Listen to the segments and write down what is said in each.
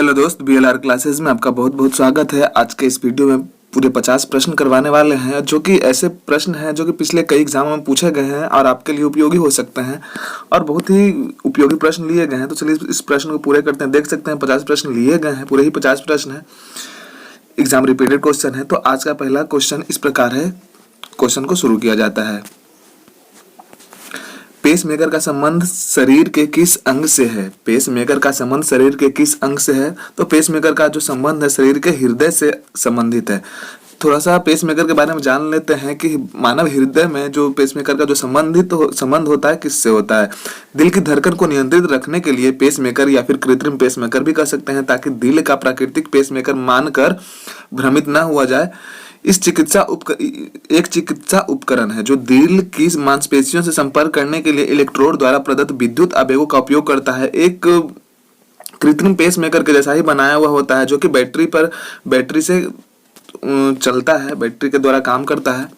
Hello दोस्त, BLR classes में आपका बहुत बहुत स्वागत है। आज के इस वीडियो में पूरे 50 प्रश्न करवाने वाले हैं, जो कि ऐसे प्रश्न हैं जो कि पिछले कई एग्जामों में पूछे गए हैं और आपके लिए उपयोगी हो सकते हैं और बहुत ही उपयोगी प्रश्न लिए गए हैं। तो चलिए इस प्रश्न को पूरे करते हैं। देख सकते हैं 50 प्रश्न लिए गए हैं, पूरे ही 50 प्रश्न हैं, एग्जाम रिपीटेड क्वेश्चन है। तो आज का पहला क्वेश्चन इस प्रकार है, क्वेश्चन को शुरू किया जाता है। पेसमेकर का संबंध शरीर के किस अंग से है? पेसमेकर का संबंध शरीर के किस अंग से है? तो पेसमेकर का जो संबंध है शरीर के हृदय से संबंधित है। थोड़ा सा पेसमेकर के बारे में जान लेते हैं कि मानव हृदय में जो पेसमेकर का जो संबंध होता है किससे होता है। दिल की धड़कन को नियंत्रित रखने के लिए पेसमेकर या फिर कृत्रिम पेसमेकर भी कह सकते हैं, ताकि दिल का प्राकृतिक पेसमेकर मानकर भ्रमित न हुआ जाए। एक चिकित्सा उपकरण है जो दिल की मांसपेशियों से संपर्क करने के लिए इलेक्ट्रोड द्वारा प्रदत्त विद्युत आवेगों का उपयोग करता है। एक कृत्रिम पेसमेकर के जैसा ही बनाया हुआ होता है, जो कि बैटरी से चलता है, बैटरी के द्वारा काम करता है।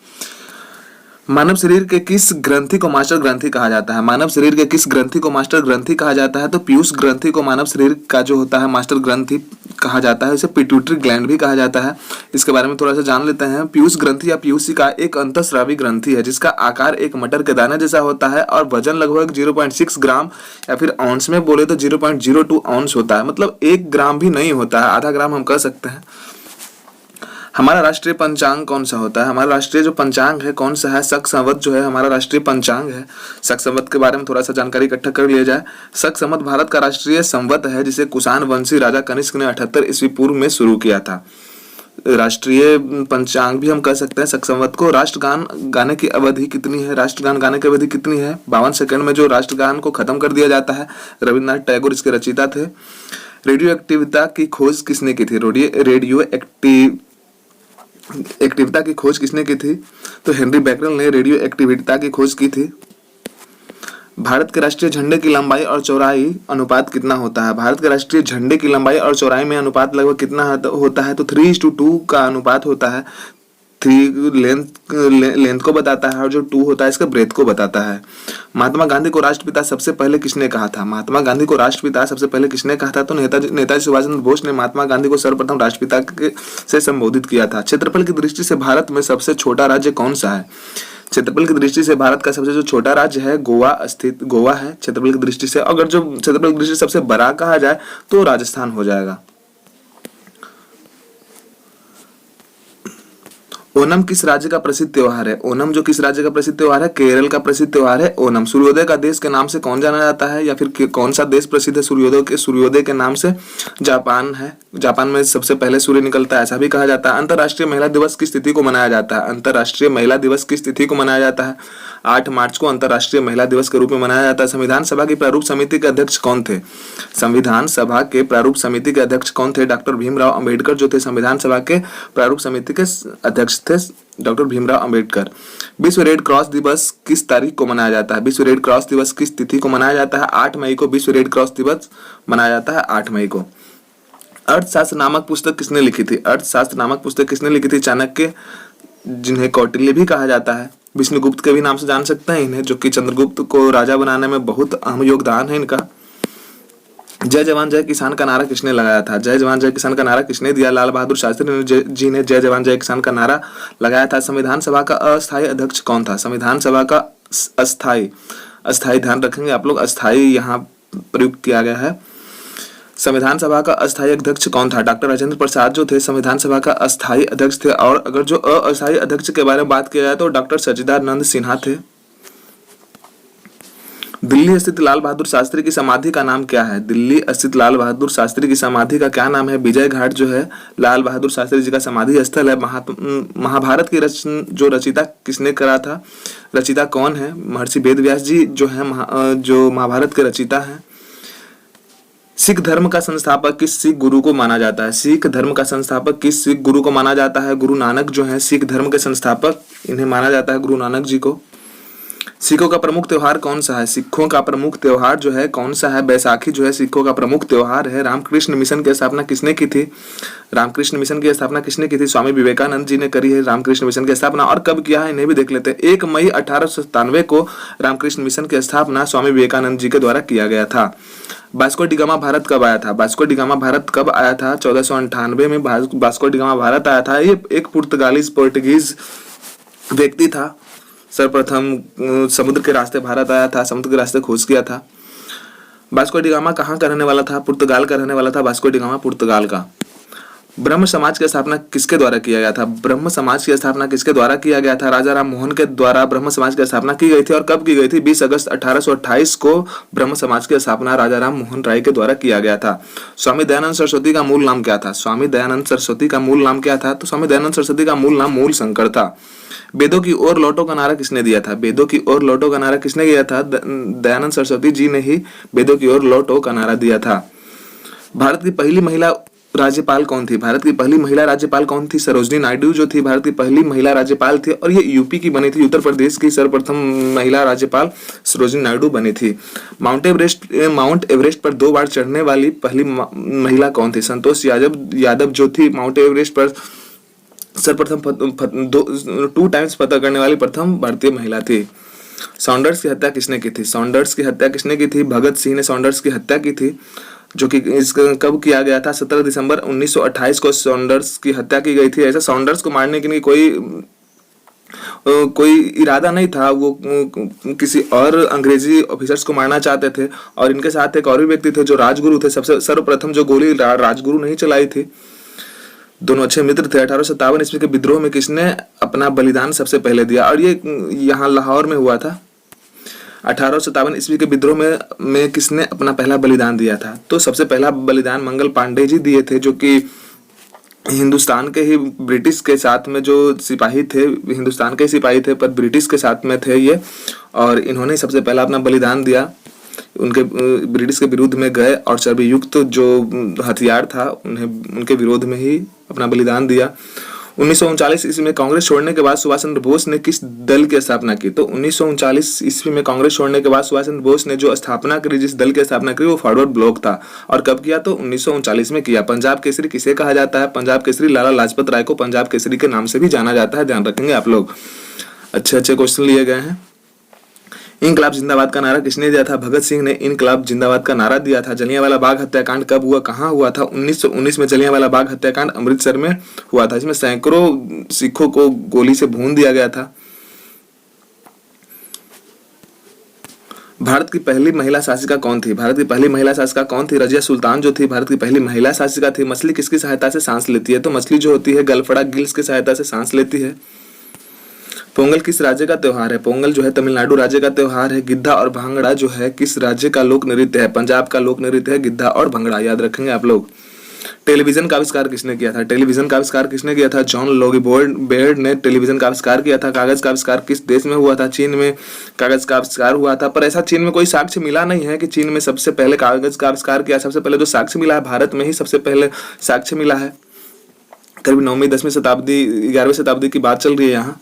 मानव शरीर के किस ग्रंथि को मास्टर ग्रंथि कहा जाता है? मानव शरीर के किस ग्रंथि को मास्टर ग्रंथि कहा जाता है? तो पीयूष ग्रंथि को मानव शरीर का जो होता है मास्टर ग्रंथि कहा जाता है। इसे पिट्यूटरी ग्लैंड भी कहा जाता है। इसके बारे में थोड़ा सा जान लेते हैं। पीयूष ग्रंथि या पीयूषिका एक अंतःस्रावी ग्रंथि है, जिसका आकार एक मटर के दाने जैसा होता है और वजन लगभग 0.6 ग्राम या फिर ऑunce में बोले तो 0.02 ऑunce होता है। मतलब 1 ग्राम भी नहीं होता है, आधा ग्राम हम कह सकते हैं। हमारा राष्ट्रीय पंचांग कौन सा होता है? हमारा राष्ट्रीय जो पंचांग है कौन सा है? शक संवत जो है हमारा राष्ट्रीय पंचांग है। शक संवत के बारे में थोड़ा सा जानकारी इकट्ठा कर लिया जाए। शक संवत भारत का राष्ट्रीय संवत है, जिसे कुषाण वंशी राजा कनिष्क ने 78 ईस्वी पूर्व में शुरू किया था। राष्ट्रीय पंचांग भी हम कह सकते हैं शक संवत को। राष्ट्रगान गाने की अवधि कितनी है? राष्ट्रगान गाने की अवधि कितनी है? 52 सेकंड में जो राष्ट्रगान को खत्म कर दिया जाता है। रविन्द्रनाथ टैगोर इसके रचयिता थे। रेडियो एक्टिविटा की खोज किसने की थी? रेडियो एक्टिविटा की खोज किसने की थी? तो हेनरी बैकरल ने रेडियो एक्टिविटा की खोज की थी। भारत के राष्ट्रीय झंडे की लंबाई और चौड़ाई अनुपात कितना होता है? भारत के राष्ट्रीय झंडे की लंबाई और चौड़ाई में अनुपात लगभग कितना होता है? तो 3:2 का अनुपात होता है। 3 लेंथ को बताता है और जो 2 होता है इसका ब्रेथ को बताता है। महात्मा गांधी को राष्ट्रपिता सबसे पहले किसने कहा था? महात्मा गांधी को राष्ट्रपिता सबसे पहले किसने कहा था? तो नेताजी सुभाष चंद्र बोस ने महात्मा गांधी को सर्वप्रथम राष्ट्रपिता से संबोधित किया था। क्षेत्रफल की दृष्टि से भारत में सबसे छोटा राज्य कौन सा है? क्षेत्रफल की दृष्टि से भारत का सबसे जो छोटा राज्य है गोवा है क्षेत्रफल की दृष्टि से। अगर जो क्षेत्रफल की दृष्टि से सबसे बड़ा कहा जाए तो राजस्थान हो जाएगा। ओणम किस राज्य का प्रसिद्ध त्योहार है? ओणम जो किस राज्य का प्रसिद्ध त्योहार है? केरल का प्रसिद्ध त्योहार है ओणम। सूर्योदय का देश के नाम से कौन जाना जाता है, या फिर कौन सा देश प्रसिद्ध है सूर्योदय के नाम से? जापान है। जापान में सबसे पहले सूर्य निकलता है, ऐसा भी कहा जाता है। अंतर्राष्ट्रीय महिला दिवस किस तिथि को मनाया जाता है? अंतर्राष्ट्रीय महिला दिवस किस तिथि को मनाया जाता है? 8 मार्च को अंतर्राष्ट्रीय महिला दिवस के रूप में मनाया जाता है। संविधान सभा की प्रारूप समिति के अध्यक्ष कौन थे? संविधान सभा के प्रारूप समिति के अध्यक्ष कौन थे? डॉक्टर भीमराव अंबेडकर जो थे संविधान सभा के प्रारूप समिति के अध्यक्ष थे, डॉक्टर भीमराव अंबेडकर। विश्व रेड क्रॉस दिवस किस तारीख को मनाया जाता है? विश्व रेड क्रॉस दिवस किस तिथि को मनाया जाता है? 8 मई को विश्व रेड क्रॉस दिवस मनाया जाता है, 8 मई को। अर्थशास्त्र नामक पुस्तक किसने लिखी थी? अर्थशास्त्र नामक पुस्तक किसने लिखी थी? चाणक्य, जिन्हें कौटिल्य भी कहा जाता है। विष्णुगुप्त के भी नाम से जान सकते हैं इन्हें, जो कि चंद्रगुप्त को राजा बनाने में बहुत अहम योगदान है इनका। जय जवान जय किसान का नारा किसने लगाया था? जय जवान जय किसान का नारा किसने दिया? लाल बहादुर शास्त्री जी ने जय जवान जय किसान का नारा लगाया था। संविधान सभा का अस्थायी अध्यक्ष कौन था? संविधान सभा का अस्थायी ध्यान रखेंगे आप लोग, अस्थायी यहाँ प्रयुक्त किया गया है। संविधान सभा का अस्थायी अध्यक्ष कौन था? डॉक्टर राजेंद्र प्रसाद जो थे संविधान सभा का अस्थायी अध्यक्ष थे। और अगर जो अस्थायी अध्यक्ष के बारे में बात किया जाए तो डॉक्टर सच्चिदानंद सिन्हा थे। दिल्ली स्थित लाल बहादुर शास्त्री की समाधि का नाम क्या है? दिल्ली स्थित लाल बहादुर शास्त्री की समाधि का क्या नाम है? विजय घाट जो है लाल बहादुर शास्त्री जी का समाधि स्थल है। महाभारत की जो रचयिता किसने करा था? रचयिता कौन है? महर्षि वेदव्यास जी जो है जो महाभारत के रचयिता हैं। सिख धर्म का संस्थापक किस सिख गुरु को माना जाता है? सिख धर्म का संस्थापक किस सिख गुरु को माना जाता है? गुरु नानक जो है सिख धर्म के संस्थापक, इन्हें माना जाता है गुरु नानक जी को। सिखों का प्रमुख त्योहार कौन सा है? सिखों का प्रमुख त्योहार जो है कौन सा है? बैसाखी जो है सिखों का प्रमुख त्योहार है। रामकृष्ण मिशन की स्थापना किसने की थी? रामकृष्ण मिशन की स्थापना किसने की थी? स्वामी विवेकानंद जी ने करी है रामकृष्ण मिशन की स्थापना। और कब किया है इन्हें भी देख लेते हैं। 1 मई 1897 को रामकृष्ण मिशन की स्थापना स्वामी विवेकानंद जी के द्वारा किया गया था। वास्को डी गामा भारत कब आया था? वास्को डी गामा भारत कब आया था? 1498 में वास्को डी गामा भारत आया था। ये एक पोर्टुगीज व्यक्ति था। सर्वप्रथम समुद्र के रास्ते भारत आया था, समुद्र के रास्ते खोज किया था। वास्को डी गामा कहाँ का रहने वाला था? पुर्तगाल का रहने वाला था वास्को डी गामा, पुर्तगाल का। ब्रह्म समाज की स्थापना किसके द्वारा किया गया था? ब्रह्म समाज की स्थापना किसके द्वारा किया गया था? राजा राम मोहन के द्वारा ब्रह्म समाज की स्थापना की गई थी। और कब की गई थी? 20 अगस्त 1828 को ब्रह्म समाज की स्थापना राजा राम मोहन राय के द्वारा किया गया था। स्वामी दयानंद सरस्वती का मूल नाम क्या था? स्वामी दयानंद सरस्वती का मूल नाम क्या था? तो स्वामी दयानंद सरस्वती का मूल नाम मूल शंकर था। वेदों की ओर लौटो का नारा किसने दिया था? वेदों की ओर लौटो का नारा किसने दिया था? दयानंद सरस्वती जी ने ही वेदों की ओर लौटो का नारा दिया था। भारत की पहली महिला राज्यपाल कौन थी? भारत की पहली महिला राज्यपाल कौन थी? सरोजनी नायडू जो थी भारत की पहली महिला राज्यपाल थी। और ये यूपी की बनी थी। उत्तर प्रदेश की सर्वप्रथम महिला राज्यपाल सरोजनी नायडू बनी थी। माउंट एवरेस्ट पर 2 बार चढ़ने वाली पहली महिला कौन थी? संतोष यादव जो थी माउंट एवरेस्ट पर सर्वप्रथम 2 टाइम्स फतह करने वाली प्रथम भारतीय महिला थी। सॉन्डर्स की हत्या किसने की थी? सॉन्डर्स की हत्या किसने की थी? भगत सिंह ने सॉन्डर्स की हत्या की थी। जो कि कब किया गया था? 17 दिसंबर 1928 को सॉन्डर्स की हत्या की गई थी। ऐसा सॉन्डर्स को मारने के लिए कोई इरादा नहीं था। वो किसी और अंग्रेजी ऑफिसर्स को मारना चाहते थे। और इनके साथ एक और भी व्यक्ति थे जो राजगुरु थे। सबसे सर्वप्रथम जो गोली राजगुरु नहीं चलाई थी। दोनों अच्छे मित्र थे। 1857 ईस्वी के विद्रोह में किसने अपना बलिदान सबसे पहले दिया? और ये यहाँ लाहौर में हुआ था। 1857 ईस्वी के विद्रोह में किसने अपना पहला बलिदान दिया था? तो सबसे पहला बलिदान मंगल पांडे जी दिए थे, जो कि हिंदुस्तान के ही ब्रिटिश के साथ में जो सिपाही थे, हिंदुस्तान के सिपाही थे पर ब्रिटिश के साथ में थे ये। और इन्होंने सबसे पहला अपना बलिदान दिया। उनके ब्रिटिश के विरुद्ध में गए और चर्बी युक्त जो हथियार था उनके विरोध में ही अपना बलिदान दिया। 1939 ईस्वी में कांग्रेस छोड़ने के बाद सुभाष चंद्र बोस ने किस दल की स्थापना की? तो 1939 ईस्वी में कांग्रेस छोड़ने के बाद सुभाष चंद्र बोस ने जो स्थापना करी, जिस दल की स्थापना करी, वो फॉरवर्ड ब्लॉक था। और कब किया? तो 1939 में किया। पंजाब केसरी किसे कहा जाता है? पंजाब केसरी लाला लाजपत राय को पंजाब केसरी के नाम से भी जाना जाता है। ध्यान रखेंगे आप लोग। अच्छे अच्छे क्वेश्चन लिए गए हैं। इनकलाब जिंदाबाद का नारा किसने दिया था? भगत सिंह ने इनकलाब जिंदाबाद का नारा दिया था। जलियांवाला बाग हत्याकांड कब हुआ, कहाँ हुआ था? 1919 में जलियांवाला बाग हत्याकांड अमृतसर में हुआ था। इसमें सैकड़ों सिखों को गोली से भून दिया गया था। भारत की पहली महिला शासिका कौन थी? भारत की पहली महिला शासिका कौन थी? रजिया सुल्तान जो थी भारत की पहली महिला शासिका थी। मछली किसकी सहायता से सांस लेती है? तो मछली जो होती है गलफड़ा गिल्स की सहायता से सांस लेती है। पोंगल किस राज्य का त्योहार है? पोंगल जो है तमिलनाडु राज्य का त्योहार है। गिद्धा और भांगड़ा जो है किस राज्य का लोक नृत्य है? पंजाब का लोक नृत्य है गिद्धा और भांगड़ा। याद रखेंगे आप लोग। टेलीविजन का आविष्कार किसने किया था? टेलीविजन का आविष्कार किसने किया था? जॉन लोगी बेयर्ड ने टेलीविजन का आविष्कार किया था। कागज का आविष्कार किस देश में हुआ था? चीन में कागज का आविष्कार हुआ था। पर ऐसा चीन में कोई साक्ष्य मिला नहीं है कि चीन में सबसे पहले कागज का आविष्कार किया। सबसे पहले जो साक्ष्य मिला है भारत में ही सबसे पहले साक्ष्य मिला है। करीब 9वीं 10वीं शताब्दी 11वीं शताब्दी की बात चल रही है यहाँ।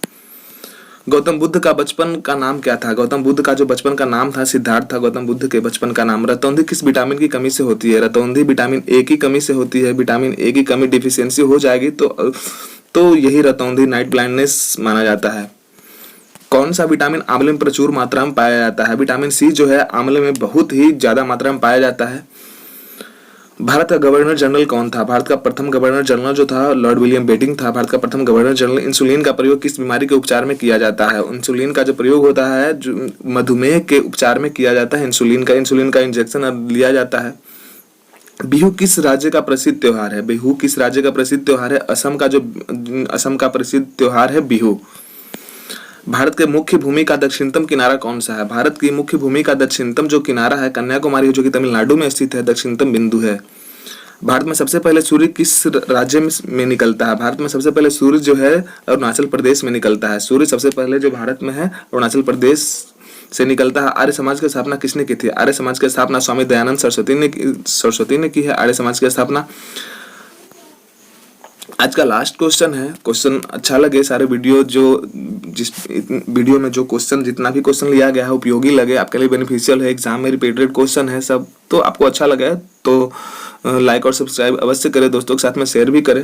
गौतम बुद्ध का बचपन का नाम क्या था? गौतम बुद्ध का जो बचपन का नाम था सिद्धार्थ था। गौतम बुद्ध के बचपन का नाम। रतौंधी किस विटामिन की कमी से होती है? रतौंधी विटामिन ए की कमी से होती है। विटामिन ए की कमी डिफिशियंसी हो जाएगी तो यही रतौंधी नाइट ब्लाइंडनेस माना जाता है। कौन सा विटामिन आंवले में प्रचुर मात्रा में पाया जाता है? विटामिन सी जो है आंवले में बहुत ही ज्यादा मात्रा में पाया जाता है। भारत का गवर्नर जनरल कौन था? भारत का प्रथम गवर्नर जनरल जो था लॉर्ड विलियम बेटिंग था। भारत का प्रथम गवर्नर जनरल। इंसुलिन का प्रयोग किस बीमारी के उपचार में किया जाता है? इंसुलिन का जो प्रयोग होता है जो मधुमेह के उपचार में किया जाता है। इंसुलिन का इंजेक्शन लिया जाता है। बिहू किस राज्य का प्रसिद्ध त्योहार है? बिहू किस राज्य का प्रसिद्ध त्योहार है? असम का प्रसिद्ध त्योहार है बिहू। भारत के मुख्य भूमि का दक्षिणतम किनारा कौन सा है? भारत की मुख्य भूमि का दक्षिणतम जो किनारा है कन्याकुमारी है, जो कि तमिलनाडु में स्थित है। दक्षिणतम बिंदु है। भारत में सबसे पहले सूर्य किस राज्य में निकलता है? भारत में सबसे पहले सूर्य जो है अरुणाचल प्रदेश में निकलता है। सूर्य सबसे पहले जो भारत में है अरुणाचल प्रदेश से निकलता है। आर्य समाज की स्थापना किसने की थी? आर्य समाज की स्थापना स्वामी दयानंद सरस्वती ने की है। आर्य समाज की स्थापना। आज का लास्ट क्वेश्चन है। क्वेश्चन अच्छा लगे सारे जिस वीडियो में जो क्वेश्चन जितना भी क्वेश्चन लिया गया है उपयोगी लगे, आपके लिए बेनिफिशियल है, एग्जाम में रिपीटेड क्वेश्चन है सब, तो आपको अच्छा लगे तो लाइक और सब्सक्राइब अवश्य करें। दोस्तों के साथ में शेयर भी करें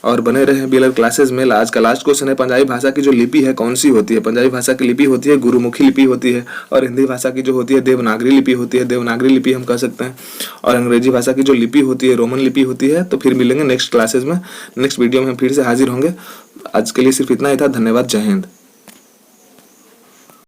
और बने रहे BLR क्लासेस में। आज का लास्ट क्वेश्चन है, पंजाबी भाषा की जो लिपि है कौन सी होती है? पंजाबी भाषा की लिपि होती है गुरुमुखी लिपि होती है, और हिंदी भाषा की जो होती है देवनागरी लिपि होती है, देवनागरी लिपि हम कह सकते हैं, और अंग्रेजी भाषा की जो लिपि होती है रोमन लिपि होती है। तो फिर मिलेंगे नेक्स्ट क्लासेस में, नेक्स्ट वीडियो में हम फिर से हाजिर होंगे। आज के लिए सिर्फ इतना ही था। धन्यवाद। जय हिंद।